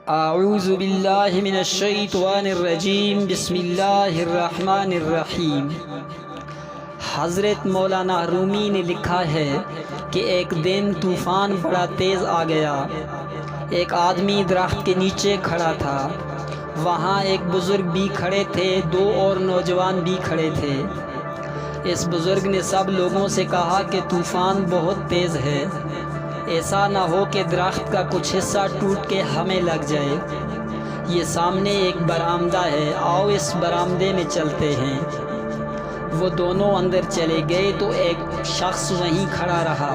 اعوذ باللہ من الشیطان الرجیم، بسم اللہ الرحمن الرحیم۔ حضرت مولانا رومی نے لکھا ہے کہ ایک دن طوفان بڑا تیز آ گیا۔ ایک آدمی درخت کے نیچے کھڑا تھا۔ وہاں ایک بزرگ بھی کھڑے تھے، دو اور نوجوان بھی کھڑے تھے۔ اس بزرگ نے سب لوگوں سے کہا کہ طوفان بہت تیز ہے، ایسا نہ ہو کہ درخت کا کچھ حصہ ٹوٹ کے ہمیں لگ جائے۔ یہ سامنے ایک برآمدہ ہے، آؤ اس برآمدے میں چلتے ہیں۔ وہ دونوں اندر چلے گئے تو ایک شخص وہیں کھڑا رہا۔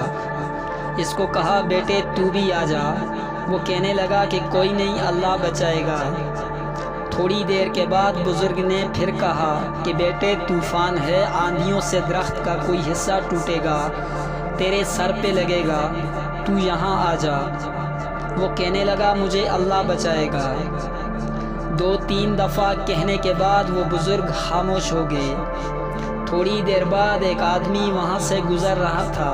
اس کو کہا، بیٹے تو بھی آ جا۔ وہ کہنے لگا کہ کوئی نہیں، اللہ بچائے گا۔ تھوڑی دیر کے بعد بزرگ نے پھر کہا کہ بیٹے طوفان ہے، آندھیوں سے درخت کا کوئی حصہ ٹوٹے گا، تیرے سر پہ لگے گا، تو یہاں آ جا۔ وہ کہنے لگا مجھے اللہ بچائے گا۔ 2-3 دفعہ کہنے کے بعد وہ بزرگ خاموش ہو گئے۔ تھوڑی دیر بعد ایک آدمی وہاں سے گزر رہا تھا۔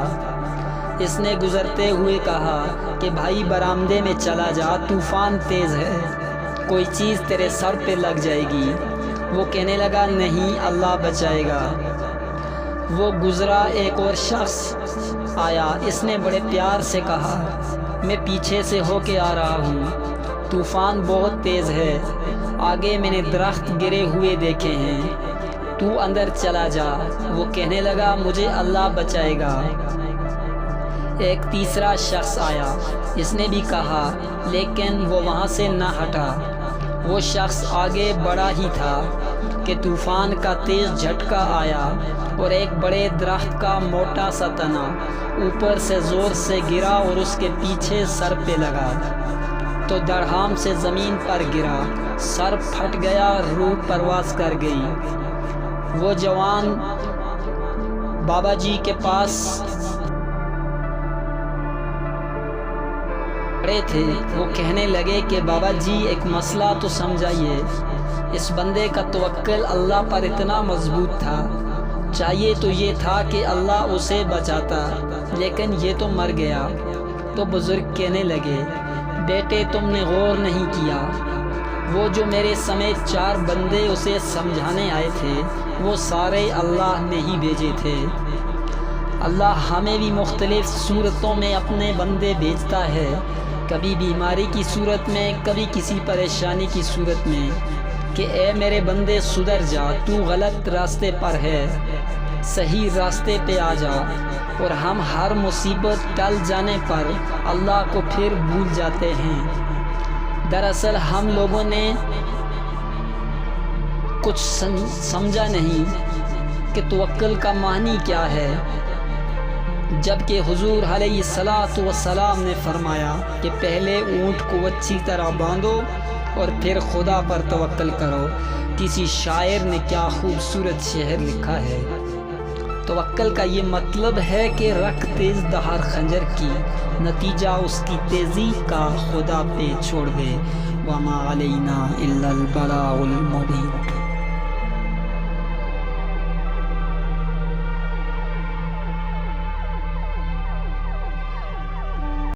اس نے گزرتے ہوئے کہا کہ بھائی برآمدے میں چلا جا، طوفان تیز ہے، کوئی چیز تیرے سر پہ لگ جائے گی۔ وہ کہنے لگا نہیں، اللہ بچائے گا۔ وہ گزرا، ایک اور شخص آیا۔ اس نے بڑے پیار سے کہا، میں پیچھے سے ہو کے آ رہا ہوں، طوفان بہت تیز ہے، آگے میں نے درخت گرے ہوئے دیکھے ہیں، تو اندر چلا جا۔ وہ کہنے لگا مجھے اللہ بچائے گا۔ ایک تیسرا شخص آیا، اس نے بھی کہا، لیکن وہ وہاں سے نہ ہٹا۔ وہ شخص آگے بڑھا ہی تھا کہ طوفان کا تیز جھٹکا آیا اور ایک بڑے درخت کا موٹا سا تنا اوپر سے زور سے گرا اور اس کے پیچھے سر پہ لگا تو دڑہام سے زمین پر گرا، سر پھٹ گیا، روح پرواز کر گئی۔ وہ جوان بابا جی کے پاس کھڑے تھے۔ وہ کہنے لگے کہ بابا جی ایک مسئلہ تو سمجھائیے، اس بندے کا توکل اللہ پر اتنا مضبوط تھا، چاہیے تو یہ تھا کہ اللہ اسے بچاتا، لیکن یہ تو مر گیا۔ تو بزرگ کہنے لگے، بیٹے تم نے غور نہیں کیا، وہ جو میرے سمیت 4 بندے اسے سمجھانے آئے تھے، وہ سارے اللہ نے ہی بھیجے تھے۔ اللہ ہمیں بھی مختلف صورتوں میں اپنے بندے بھیجتا ہے، کبھی بیماری کی صورت میں، کبھی کسی پریشانی کی صورت میں، کہ اے میرے بندے سدھر جا، تو غلط راستے پر ہے، صحیح راستے پہ آ جا۔ اور ہم ہر مصیبت ٹل جانے پر اللہ کو پھر بھول جاتے ہیں۔ دراصل ہم لوگوں نے کچھ سمجھا نہیں کہ توکل کا معنی کیا ہے، جبکہ حضور علیہ الصلوۃ نے فرمایا کہ پہلے اونٹ کو اچھی طرح باندھو اور پھر خدا پر توکل کرو۔ کسی شاعر نے کیا خوبصورت شعر لکھا ہے، توکل کا یہ مطلب ہے کہ رکھ تیز دھار خنجر کی، نتیجہ اس کی تیزی کا خدا پہ چھوڑ دے، وما علینا الا البلاغ المبین۔